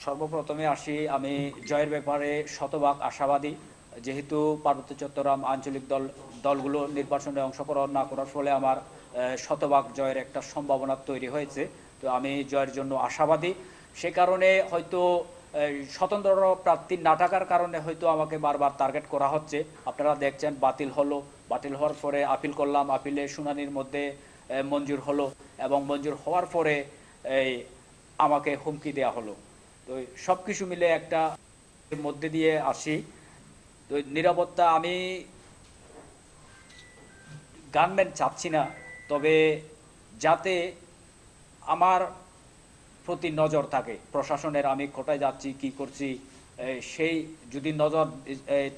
সর্বপ্রথমে আসি, আমি জয়ের ব্যাপারে শতভাগ আশাবাদী। যেহেতু পার্বত্য চট্টগ্রাম আঞ্চলিক দলগুলো নির্বাচনে অংশগ্রহণ না করার ফলে আমার শতভাগ জয়ের একটা সম্ভাবনা তৈরি হয়েছে। তো আমি জয়ের জন্য আশাবাদী। সে কারণে হয়তো স্বতন্ত্র প্রার্থী না থাকার কারণে হয়তো আমাকে বারবার টার্গেট করা হচ্ছে। আপনারা দেখছেন বাতিল হওয়ার পরে আপিল করলাম, আপিলের শুনানির মধ্যে মঞ্জুর হলো এবং মঞ্জুর হওয়ার পরে এই আমাকে হুমকি দেওয়া হলো। তো সব কিছু মিলে একটা মধ্যে দিয়ে আসি। তো নিরাপত্তা আমি গানম্যান চাচ্ছি না, তবে যাতে আমার প্রতি নজর থাকে প্রশাসনের, আমি কোথায় যাচ্ছি কি করছি সেই যদি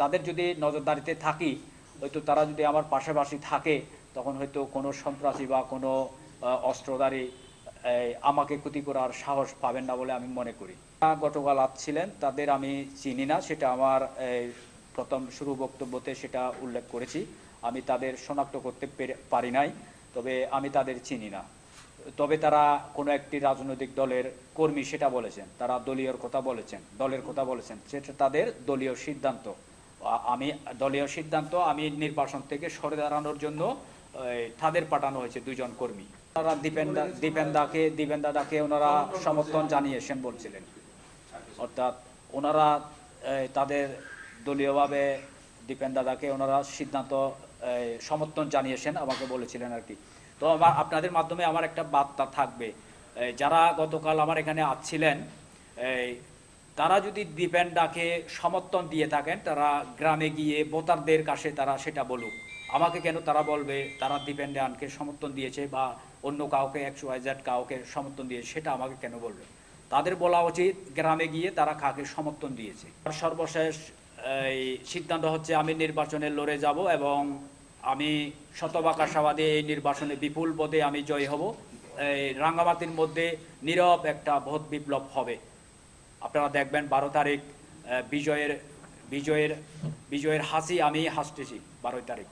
তাদের যদি নজরদারিতে থাকি, হয়তো তারা যদি আমার পাশাপাশি থাকে তখন হয়তো কোনো সন্ত্রাসী বা কোনো অস্ত্রধারী আমাকে ক্ষতি করার সাহস পাবেন না বলে আমি মনে করি। গতকাল আসছিলেন তাদের আমি চিনি না, সেটা আমার প্রথম শুরু বক্তব্যতে সেটা উল্লেখ করেছি। আমি তাদের শনাক্ত করতে পারি নাই, তবে আমি তাদের চিনি না। তবে তারা কোনো একটি রাজনৈতিক দলের কর্মী সেটা বলেছেন, তারা দলের কথা বলেছেন, সেটা তাদের দলীয় সিদ্ধান্ত। আমি নির্বাচন থেকে সরে দাঁড়ানোর জন্য তাদের পাঠানো হয়েছে দুজন কর্মী। ওনারা দীপেন্দাকে ওনারা সমর্থন জানিয়েছেন বলছিলেন, অর্থাৎ ওনারা তাদের দলীয়ভাবে দীপেন্দাকে ওনারা সিদ্ধান্ত সমর্থন জানিয়েছেন আমাকে বলেছিলেন আর কি। তো আপনাদের মাধ্যমে আমার একটা বার্তা থাকবে, যারা গতকাল আমার এখানে আসছিলেন তারা যদি দীপেন্দাকে সমর্থন দিয়ে থাকেন, তারা গ্রামে গিয়ে ভোটারদের কাছে তারা সেটা বলুক। আমাকে কেন তারা বলবে তারা দীপেন্দাকে সমর্থন দিয়েছে বা অন্য কাউকে XYZ কাউকে সমর্থন দিয়েছে, সেটা আমাকে কেন বলবে? তাদের বলা উচিত গ্রামে গিয়ে তারা কাকে সমর্থন দিয়েছে। সর্বশেষ এই সিদ্ধান্ত হচ্ছে আমি নির্বাচনে লড়ে যাব এবং আমি শতভাগ আশাবাদী এই নির্বাচনে বিপুল ভোটে আমি জয় হব। এই রাঙ্গামাটির মধ্যে নীরব একটা ভোট বিপ্লব হবে। আপনারা দেখবেন 12 তারিখ বিজয়ের হাসি আমি হাসতেছি 12 তারিখ।